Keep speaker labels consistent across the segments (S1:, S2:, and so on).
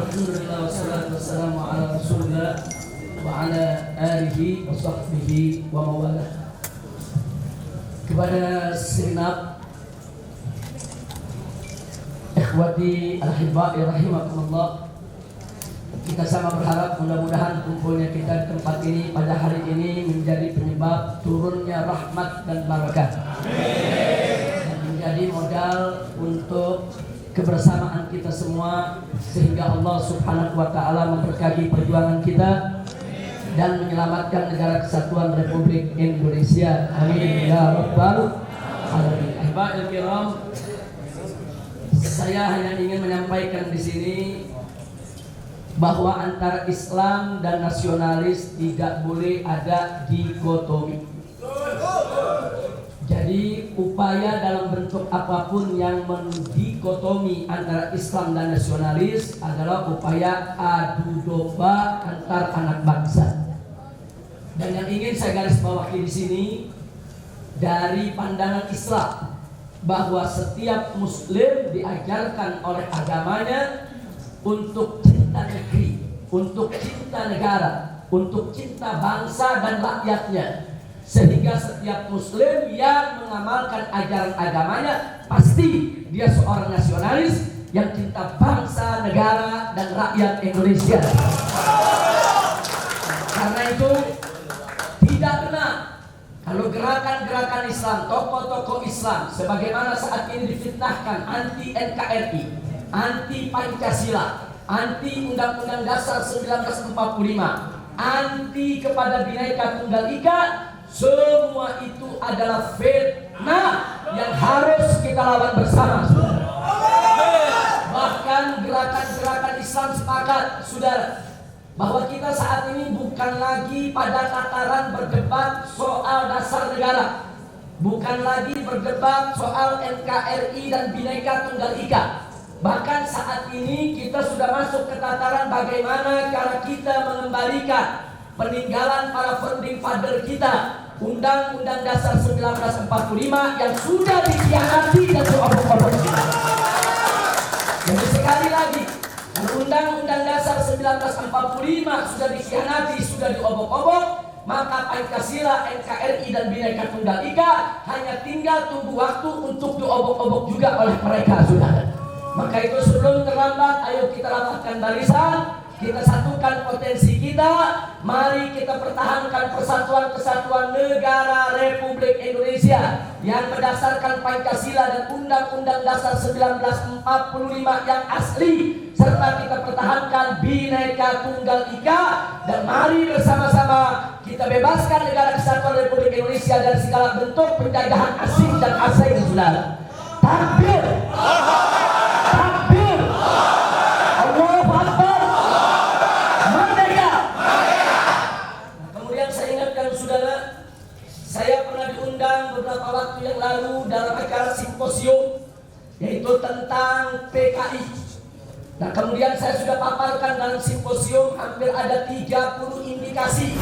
S1: Alhamdulillah wassalatu wassalamu ala Rasulillah wa ala alihi wa sahbihi wa mawalah. Kepada segenap ikhwati al-ahibba'i rahimakumullah, kita sama berharap mudah-mudahan kumpulnya kita di tempat ini pada hari ini menjadi penyebab turunnya rahmat dan barakah. Dan menjadi modal untuk kebersamaan kita semua, sehingga Allah Subhanahu wa taala memberkahi perjuangan kita dan menyelamatkan negara kesatuan Republik Indonesia. Amin ya rabbal alamin. Ahibahil kiram, saya hanya ingin menyampaikan di sini bahwa antara Islam dan nasionalis tidak boleh ada dikotomi. Jadi upaya dalam bentuk apapun yang mendikotomi antara Islam dan nasionalis adalah upaya adu domba antar anak bangsa. Dan yang ingin saya garis bawahi di sini dari pandangan Islam, bahwa setiap Muslim diajarkan oleh agamanya untuk cinta negeri, untuk cinta negara, untuk cinta bangsa dan rakyatnya. Sehingga setiap Muslim yang mengamalkan ajaran agamanya pasti dia seorang nasionalis yang cinta bangsa, negara, dan rakyat Indonesia. Karena itu tidak benar kalau gerakan-gerakan Islam, tokoh-tokoh Islam sebagaimana saat ini difitnahkan anti NKRI, anti Pancasila, anti Undang-Undang Dasar 1945, anti kepada Bhinneka Tunggal Ika, semua itu adalah fitnah yang harus kita lawan bersama, saudara. Bahkan gerakan-gerakan Islam sepakat, saudara, bahwa kita saat ini bukan lagi pada tataran berdebat soal dasar negara, bukan lagi berdebat soal NKRI dan Bhinneka Tunggal Ika. Bahkan saat ini kita sudah masuk ke tataran bagaimana cara kita mengembalikan peninggalan para founding father kita, Undang-Undang Dasar 1945 yang sudah dikhianati dan diobok-obok. Jadi sekali lagi, Undang-Undang Dasar 1945 sudah dikhianati, sudah diobok-obok, maka Pancasila, NKRI dan Bhinneka Tunggal Ika hanya tinggal tunggu waktu untuk diobok-obok juga oleh mereka, saudara. Maka itu sebelum terlambat, ayo kita rapatkan barisan, kita satukan potensi kita, mari kita pertahankan persatuan-kesatuan negara Republik Indonesia yang berdasarkan Pancasila dan Undang-Undang Dasar 1945 yang asli, serta kita pertahankan Bhinneka Tunggal Ika, dan mari bersama-sama kita bebaskan negara kesatuan Republik Indonesia dari segala bentuk penjajahan asing dan asing, saudara. Takbir! Takbir! Allahu Akbar! Merdeka! Nah, kemudian saya ingatkan saudara, saya pernah diundang beberapa waktu yang lalu dalam acara simposium, yaitu tentang PKI. Nah, kemudian saya sudah paparkan dalam simposium hampir ada 30 indikasi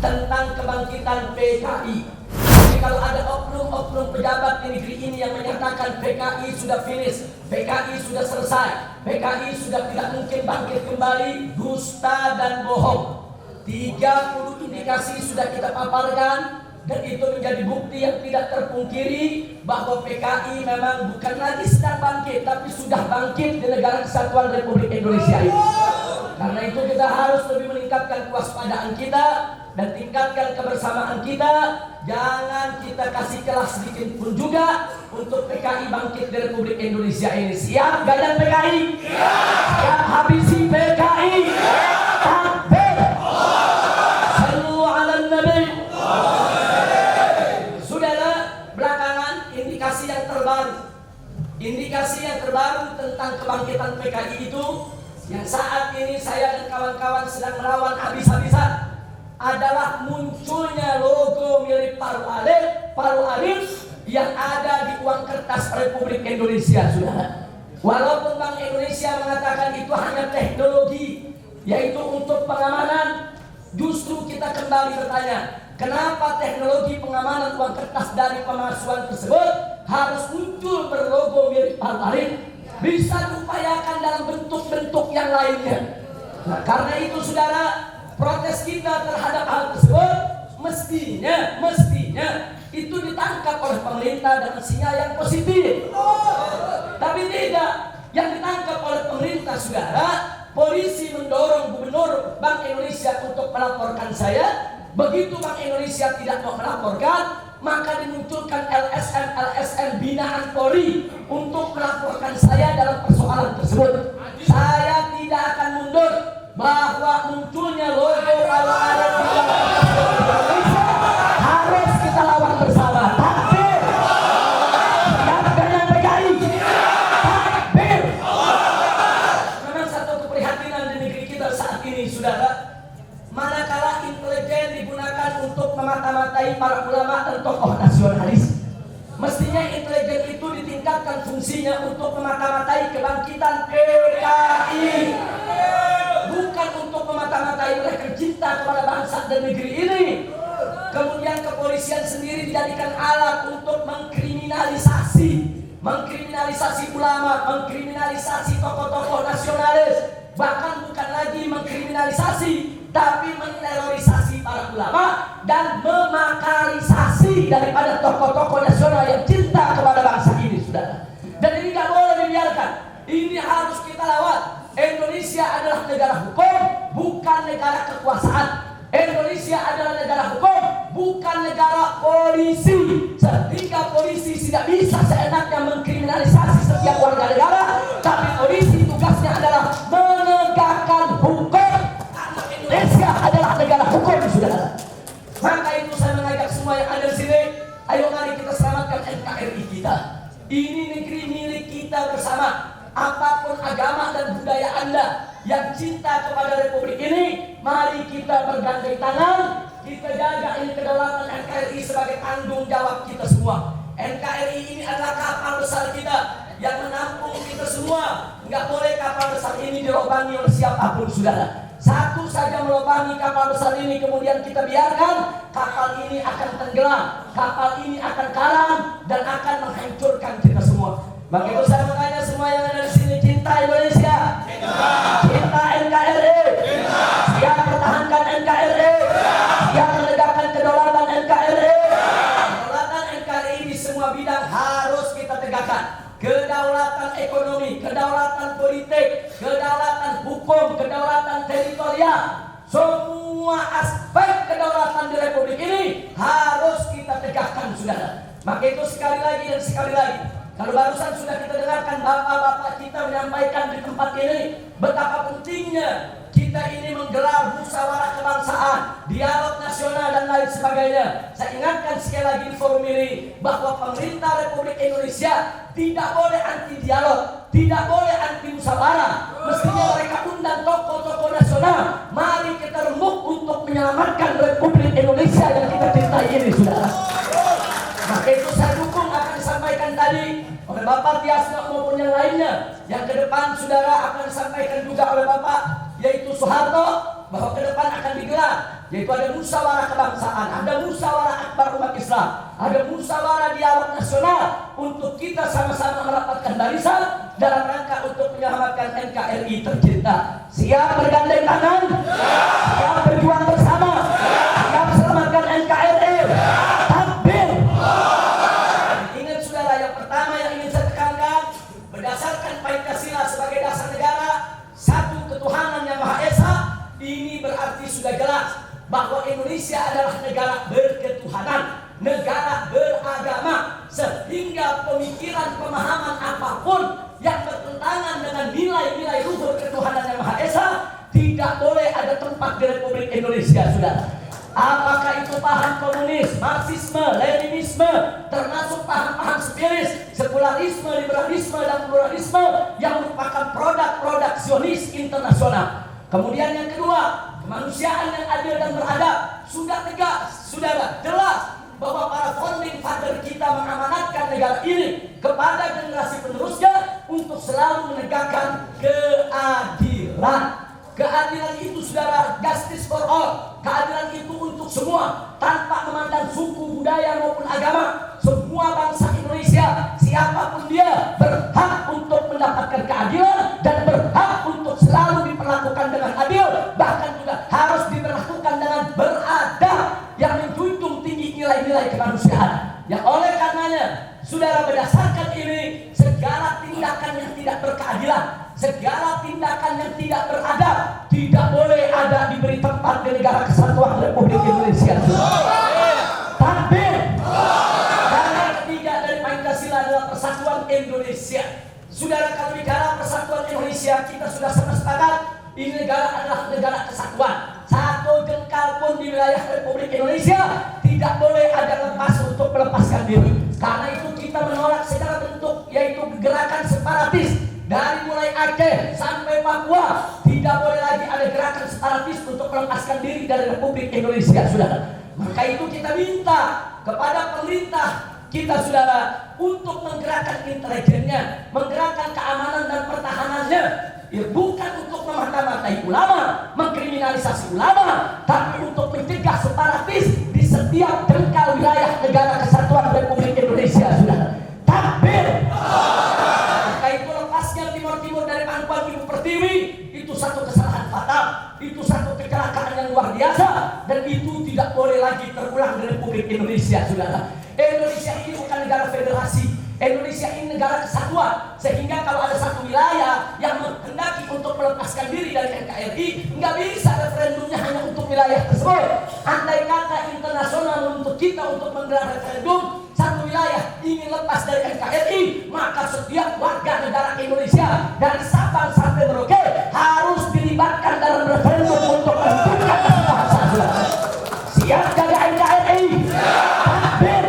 S1: tentang kebangkitan PKI. Jadi kalau ada oknum-oknum pejabat di negeri ini yang menyatakan PKI sudah finish, PKI sudah selesai, PKI sudah tidak mungkin bangkit kembali, dusta dan bohong. 30 indikasi sudah kita paparkan, dan itu menjadi bukti yang tidak terpungkiri bahwa PKI memang bukan lagi sedang bangkit, tapi sudah bangkit di negara kesatuan Republik Indonesia ini. Karena itu kita harus lebih meningkatkan kewaspadaan kita dan tingkatkan kebersamaan kita. Jangan kita kasih celah sedikit pun juga untuk PKI bangkit di Republik Indonesia ini. Siap gadang PKI? Siap habisi PKI? Takbir! Sallu ala Nabi. Saudara, belakangan indikasi yang terbaru tentang kebangkitan PKI itu, yang saat ini saya dan kawan-kawan sedang melawan habis-habisan, adalah munculnya logo milik Paru Alim yang ada di uang kertas Republik Indonesia, saudara. Walaupun Bank Indonesia mengatakan itu hanya teknologi, yaitu untuk pengamanan, justru kita kembali bertanya, kenapa teknologi pengamanan uang kertas dari pemalsuan tersebut harus muncul berlogo mirip Paru Alim? bisa diupayakan dalam bentuk-bentuk yang lainnya. Nah, karena itu saudara, protes kita terhadap hal tersebut mestinya itu ditangkap oleh pemerintah dengan sinyal yang positif. Tapi tidak, yang ditangkap oleh pemerintah saudara, polisi mendorong Gubernur Bank Indonesia untuk melaporkan saya. Begitu Bank Indonesia tidak mau melaporkan, maka dimunculkan LSM binaan Polri untuk melaporkan saya dalam persoalan tersebut. Saya tidak akan mundur bahwa munculnya logo kalau ada di Indonesia harus kita lawan bersama. Takbir, yang PKI, takbir. Memang satu keprihatinan di negeri kita saat ini, saudara. Manakala intelijen digunakan untuk memata-matai para ulama dan tokoh nasionalis, mestinya intelijen itu ditingkatkan fungsinya untuk memata-matai kebangkitan PKI, bukan untuk memata-matai mereka cinta kepada bangsa dan negeri ini. Kemudian kepolisian sendiri dijadikan alat untuk mengkriminalisasi ulama, mengkriminalisasi tokoh-tokoh nasionalis. Bahkan bukan lagi mengkriminalisasi, tapi menerorisasi para ulama dan memakalisasi daripada tokoh-tokoh nasional yang cinta kepada bangsa ini, saudara. Dan ini tidak boleh dibiarkan. Ini harus kita lawan. Indonesia adalah negara hukum, bukan negara kekuasaan. Indonesia adalah negara hukum, bukan negara polisi. Sehingga polisi tidak bisa seenaknya mengkriminalisasi setiap warga negara, tapi polisi tugasnya adalah menegakkan hukum. Indonesia adalah negara hukum, saudara. Maka itu saya mengajak semua yang ada di sini, ayo mari kita selamatkan NKRI kita. Ini negeri milik kita bersama. Apapun agama dan budaya Anda yang cinta kepada Republik ini, mari kita bergandeng tangan, kita jaga ini kedaulatan NKRI sebagai tanggung jawab kita semua. NKRI ini adalah kapal besar kita yang menampung kita semua. Enggak boleh kapal besar ini dirobangi oleh siapapun, saudara. Satu saja melobangi kapal besar ini, kemudian kita biarkan, kapal ini akan tenggelam, kapal ini akan karam dan akan menghancurkan kita semua. Maka itu saya bertanya semua yang ada di sini, cinta Indonesia, cinta NKRI, siap pertahankan NKRI, siap menegakkan kedaulatan NKRI. Kedaulatan NKRI di semua bidang harus kita tegakkan. Kedaulatan ekonomi, kedaulatan politik, kedaulatan hukum, kedaulatan teritorial, semua aspek kedaulatan di Republik ini harus kita tegakkan, saudara. Maka itu sekali lagi dan sekali lagi, kalau barusan sudah kita dengarkan bapak-bapak kita menyampaikan di tempat ini betapa pentingnya kita ini menggelar musyawarah kebangsaan, dialog nasional dan lain sebagainya. Saya ingatkan sekali lagi di forum ini bahwa pemerintah Republik Indonesia tidak boleh anti dialog, tidak boleh anti musyawarah. Mestinya mereka undang tokoh-tokoh nasional. Mari kita rembuk untuk menyelamatkan Republik Indonesia yang kita cintai ini, saudara. Maka itu saya dukung akan disampaikan tadi oleh Bapak Tiasno maupun yang lainnya. Yang ke depan saudara akan disampaikan juga oleh Bapak yaitu Soeharto, bahwa ke depan akan digelar yaitu ada musyawarah kebangsaan, ada musyawarah akbar umat Islam, ada musyawarah dialog nasional untuk kita sama-sama merapatkan barisan dalam rangka untuk menyelamatkan NKRI tercinta. Siap bergandeng tangan, siap berjuang bersama, siap selamatkan NKRI. Takbir. Ingat saudara, yang pertama yang ingin saya tekankan, berdasarkan Pancasila sebagai dasar negara, satu ketuhanan yang Maha Esa, ini berarti sudah jelas bahwa Indonesia adalah negara berketuhanan, negara beragama, sehingga pemikiran pemahaman apapun yang bertentangan dengan nilai-nilai luhur ketuhanan yang Maha Esa tidak boleh ada tempat di Republik Indonesia, saudara. Apakah itu paham komunis, marxisme, leninisme, termasuk paham-paham spiris, sekularisme, liberalisme, dan pluralisme yang merupakan produk-produk Zionis internasional. Kemudian yang kedua, kemanusiaan yang adil dan beradab. Sudah tegas, saudara, jelas bahwa para founding father kita mengamanatkan negara ini kepada generasi penerusnya untuk selalu menegakkan keadilan. Keadilan itu, saudara, justice for all. Keadilan itu untuk semua, tanpa memandang suku, budaya maupun agama. Semua bangsa Indonesia, siapapun dia, berhak untuk mendapatkan adil, bahkan juga harus diberlakukan dengan beradab yang menjunjung tinggi nilai-nilai kemanusiaan. Yang oleh karenanya, saudara, berdasarkan ini, segala tindakan yang tidak berkeadilan, segala tindakan yang tidak beradab tidak boleh ada diberi tempat di negara kesatuan Republik Indonesia. Takbir. Karena ketiga dari Pancasila adalah persatuan Indonesia. Saudara, kalau bicara persatuan Indonesia, kita sudah sepakat ini negara adalah negara kesatuan. Satu jengkal pun di wilayah Republik Indonesia tidak boleh ada lepas untuk melepaskan diri. Karena itu kita menolak segala bentuk yaitu gerakan separatis. Dari mulai Aceh sampai Papua tidak boleh lagi ada gerakan separatis untuk melepaskan diri dari Republik Indonesia, saudara. Maka itu kita minta kepada pemerintah kita, saudara, untuk menggerakkan intelijennya, menggerakkan keamanan dan pertahanannya. Ya, bukan untuk memata-matai ulama, mengkriminalisasi ulama, tapi untuk mencegah separatis di setiap jengkal wilayah negara kesatuan Republik Indonesia, saudara. Takbir. Maka itu lepasnya Timur dari pangkuan Ibu Pertiwi itu satu kesalahan fatal, itu satu kecelakaan yang luar biasa, dan itu tidak boleh lagi terulang di Republik Indonesia, saudara. Indonesia ini bukan negara federasi, Indonesia ini negara kesatuan, sehingga kalau ada satu wilayah yang menghendaki untuk melepaskan diri dari NKRI, nggak bisa referendumnya hanya untuk wilayah tersebut. Andai kata internasional menuntut kita untuk menggelar referendum, satu wilayah ingin lepas dari NKRI, maka setiap warga negara Indonesia dari Sabang sampai Merauke harus dilibatkan dalam referendum untuk menentukan nasib bangsa. Siap jaga NKRI? Takbir.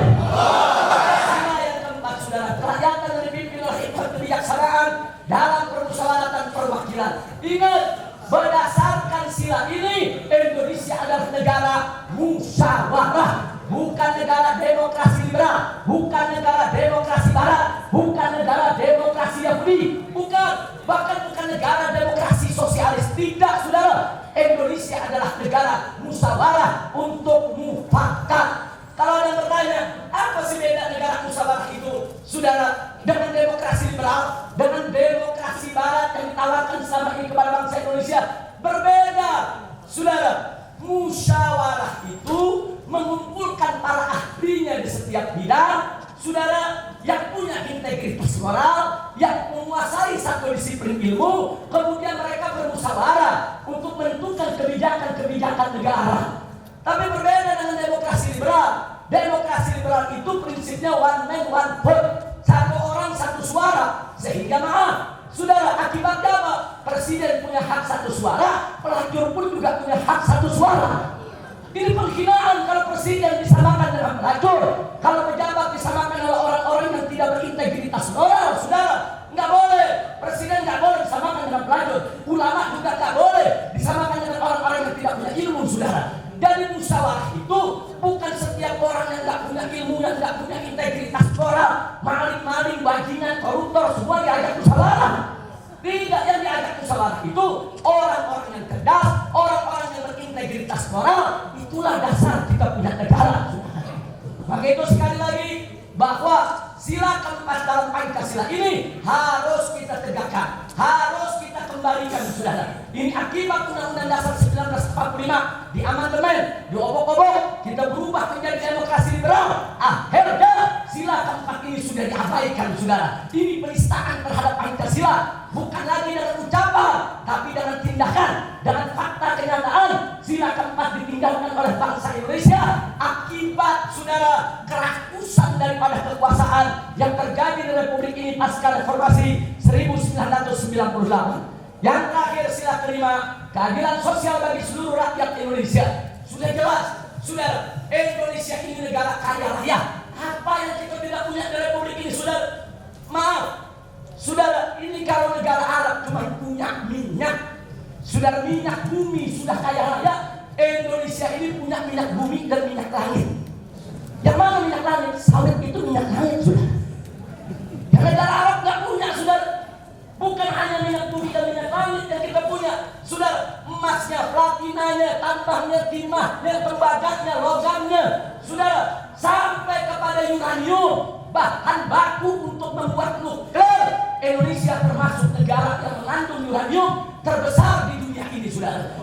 S1: Kerakyatan yang dipimpin oleh hikmat kebijaksanaan dalam permusyawaratan perwakilan. Ingat, berdasarkan sila ini, Indonesia adalah negara musyawarah, bukan negara demokrasi liberal, bukan negara demokrasi barat, bukan negara demokrasi Yahudi, bukan, bahkan bukan negara demokrasi sosialis. Tidak, saudara. Indonesia adalah negara musyawarah untuk mufakat. Kalau ada yang bertanya, apa sih beda negara musyawarah itu, saudara, dengan demokrasi liberal, dengan demokrasi barat yang ditawarkan selama ini kepada bangsa Indonesia? Berbeda, saudara. Musyawarah itu mengumpulkan para ahlinya di setiap bidang, saudara, yang punya integritas moral, yang menguasai satu disiplin ilmu, kemudian mereka bermusyawarah untuk menentukan kebijakan-kebijakan negara. Tapi berbeda dengan demokrasi liberal. Demokrasi liberal itu prinsipnya one man one vote, satu orang satu suara. Sehingga maaf, saudara, akibatnya apa? Presiden punya hak satu suara, pelacur pun juga punya hak satu suara. Ini penghinaan kalau presiden disamakan dengan pelacur, kalau pejabat disamakan oleh orang-orang yang tidak berintegritas moral, saudara. Nggak boleh, presiden nggak boleh disamakan dengan pelacur, ulama juga nggak boleh disamakan dengan orang-orang yang tidak punya ilmu, saudara. Dari musyawarah itu bukan setiap orang yang nggak punya ilmu, yang nggak punya integritas moral, maling-maling, bajingan, koruptor, semua diajak musyawarah. Tidak, yang diajak musyawarah itu orang-orang yang cerdas, orang-orang yang berintegritas moral. Itulah dasar kita punya negara. Maka itu sekali lagi bahwa sila keempat dalam Pancasila ini harus kita tegakkan, harus kita kembalikan, saudara. Ini akibat Undang-Undang Dasar 1945 di amandemen, diobok-obok, kita berubah menjadi demokrasi liberal. Akhirnya sila keempat ini sudah diabaikan, saudara. Ini penistaan terhadap Pancasila, bukan lagi dengan ucapan, tapi dengan tindakan, dengan fakta kenyataan. Sila keempat ditinggalkan oleh bangsa Indonesia akibat, saudara, kerakusan daripada kekuasaan yang terjadi di Republik ini pasca reformasi 1998. Yang terakhir, sila kelima, keadilan sosial bagi seluruh rakyat Indonesia. Sudah jelas, saudara, Indonesia ini negara kaya raya. Apa yang kita tidak punya di Republik ini, saudara? Maaf, saudara, ini kalau negara Arab cuma punya minyak, saudara, minyak bumi sudah kaya raya. Indonesia ini punya minyak bumi dan minyak langit. Yang mana minyak langit? Sawit itu minyak langit, saudara. Yang negara Arab nggak punya, saudara. Bukan hanya minyak bumi dan minyak langit yang kita punya, saudara, emasnya, platinanya, tambahnya, timahnya, tembaganya, logamnya, saudara, sampai kepada uranium, bahan baku untuk membuat nuklir. Indonesia termasuk negara yang mengandung uranium terbesar di dunia ini, saudara. saudara.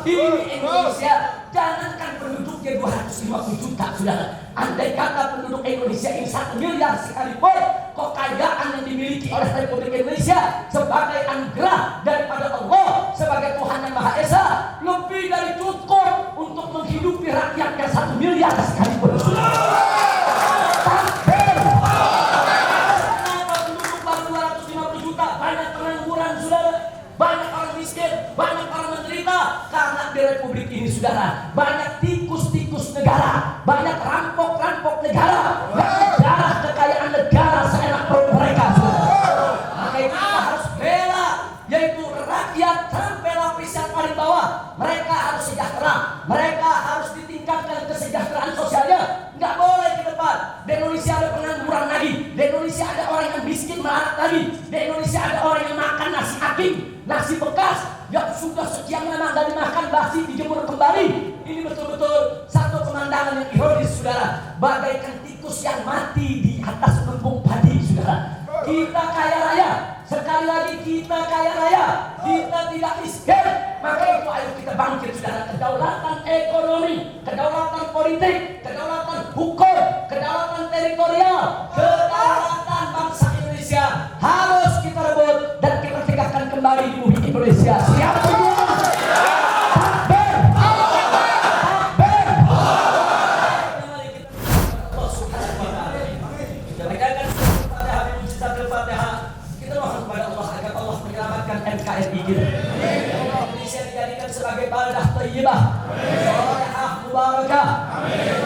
S1: Ini Indonesia, jangankan penduduknya 250 juta, saudara. Andai kata penduduk Indonesia ini 1 miliar sekalipun, kekayaan yang dimiliki oleh Republik Indonesia sebagai anugerah daripada Allah sebagai Tuhan yang Maha Esa lebih dari cukup untuk menghidupi rakyatnya 1 miliar sekalipun, saudara. Banyak orang miskin, banyak orang menderita karena di Republik ini, saudara, banyak tikus-tikus negara, banyak rampok-rampok negara, banyak darah kekayaan negara seenak perut mereka, saudara. Maka itu kita harus bela, yaitu rakyat sampai lapisan paling bawah. Mereka harus sejahtera, mereka harus ditingkatkan kesejahteraan sosialnya. Nggak boleh ke depan di Indonesia ada pengangguran lagi, di Indonesia ada orang yang miskin melarat lagi, di Indonesia ada orang yang makan nasi aking, nasi bekas yang sudah sekian lama dari makan basi dijemur kembali. Ini betul-betul satu pemandangan yang ironis, saudara, bagaikan tikus yang mati di atas lumbung padi, saudara. Kita kaya raya, sekali lagi kita kaya raya, kita tidak miskin. Maka itu ayo kita bangkit, saudara. Kedaulatan ekonomi, kedaulatan politik, kedaulatan hukum, kedaulatan teritorial, kedaulatan bangsa Indonesia harus kita rebut dan kita tegakkan kembali di bumi Indonesia. Siap semua? Takbir! Takbir! Allah Subhanahu wa Ta'ala. Kita bacakan Al-Fatihah, mujizat Al-Fatihah. Kita mohon kepada Allah agar Allah menyelamatkan NKRI kita. Indonesia dijadikan sebagai baldah thayyibah, salihah, mubarakah.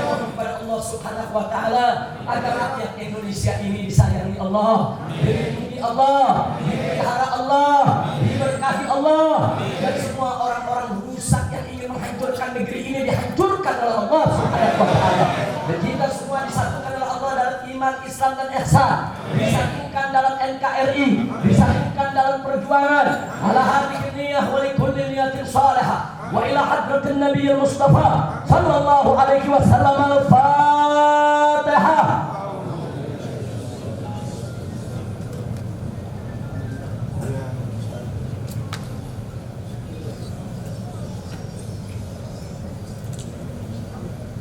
S1: Kepada Allah Subhanahu wa Ta'ala agar rakyat Indonesia ini disayangi Allah, dilindungi Allah, dipelihara Allah, diberkahi Allah, dan semua orang-orang rusak yang ingin menghancurkan negeri ini dihancurkan oleh Allah Subhanahu wa Ta'ala. Dan kita semua disatukan oleh Allah dalam iman, Islam dan ihsan, disatukan dalam NKRI, disatukan dalam perjuangan ala hadhihi niyyah wa likulli niyatin salihah wa ila hadratin nabiyil mustafa sallallahu alaihi wasallam. Al-Fatihah.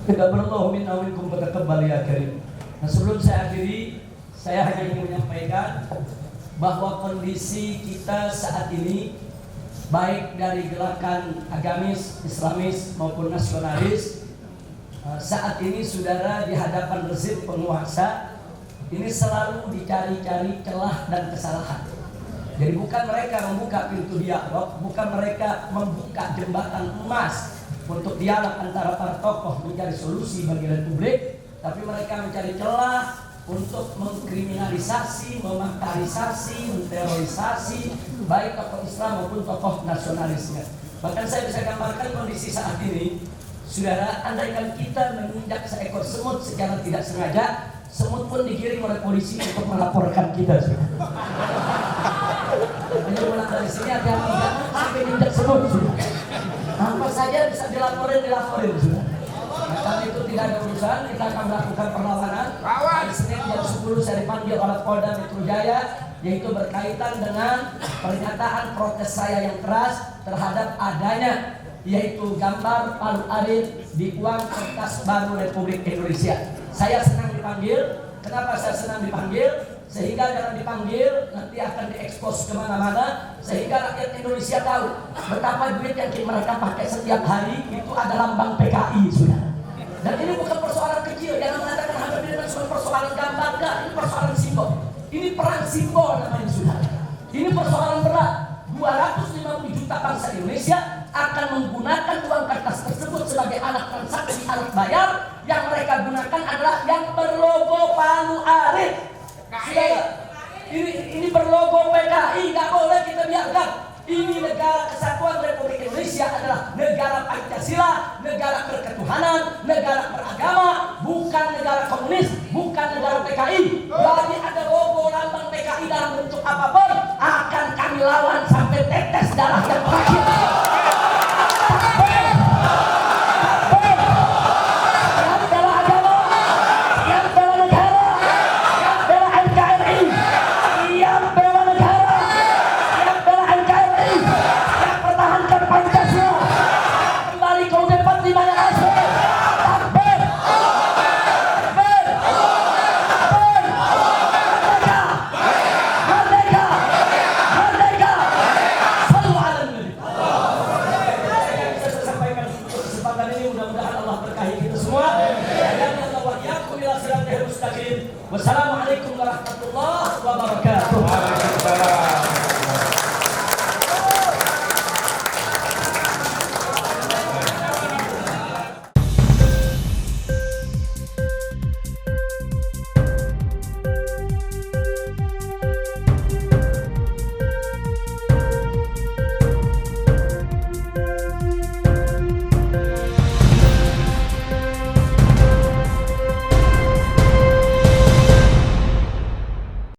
S1: Qaddaballahu minna wa minkum fataqabbal ya karim. Nah, sebelum saya akhiri, saya hanya ingin menyampaikan bahwa kondisi kita saat ini, baik dari gerakan agamis, Islamis maupun nasionalis, saat ini, saudara, di hadapan rezim penguasa ini selalu dicari-cari celah dan kesalahan. Jadi bukan mereka membuka pintu dialog, bukan mereka membuka jembatan emas untuk dialog antara para tokoh mencari solusi bagi Republik, tapi mereka mencari celah untuk mengkriminalisasi, memakarisasi, menterorisasi baik tokoh Islam maupun tokoh nasionalisme. Bahkan saya bisa gambarkan kondisi saat ini, saudara, andaikan kita menginjak seekor semut secara tidak sengaja, semut pun digiring oleh polisi untuk melaporkan kita. Hanya pulang dari sini hati-hati, jangan sampai menginjak semut. Apa saja bisa dilaporin, sudah. Karena itu tidak ada urusan, kita akan melakukan perlawanan. Hari Senin jam 10 saya dipanggil oleh Polda Metro Jaya, yaitu berkaitan dengan pernyataan protes saya yang keras terhadap adanya yaitu gambar Palu Arit di uang kertas baru Republik Indonesia. Saya senang dipanggil. Kenapa saya senang dipanggil? Sehingga jangan dipanggil nanti akan diekspos kemana-mana, sehingga rakyat Indonesia tahu betapa duit yang mereka pakai setiap hari itu ada lambang PKI, sudah. Dan ini bukan persoalan kecil, jangan mengatakan hampir dengan persoalan gambar, enggak, ini persoalan simbol. Ini perang simbol namanya, sudah. Ini persoalan berat. 250 juta bangsa Indonesia akan menggunakan uang kertas tersebut sebagai alat transaksi, alat bayar. Yang mereka gunakan adalah yang berlogo Palu Arit. Ini berlogo PKI, nggak boleh kita biarkan. Ini negara kesatuan Republik Indonesia adalah negara Pancasila, negara berketuhanan, negara beragama, bukan negara komunis, bukan negara PKI. Jadi ada logo lambang PKI dalam bentuk apapun, akan kami lawan sampai tetes darah yang terakhir. Pancasila. sini mudah-mudahan Allah berkahi kita semua. Dan Allah wa iyyakum ila siratal mustaqim. Wassalamualaikum warahmatullahi wabarakatuh.
S2: Waalaikumsalam.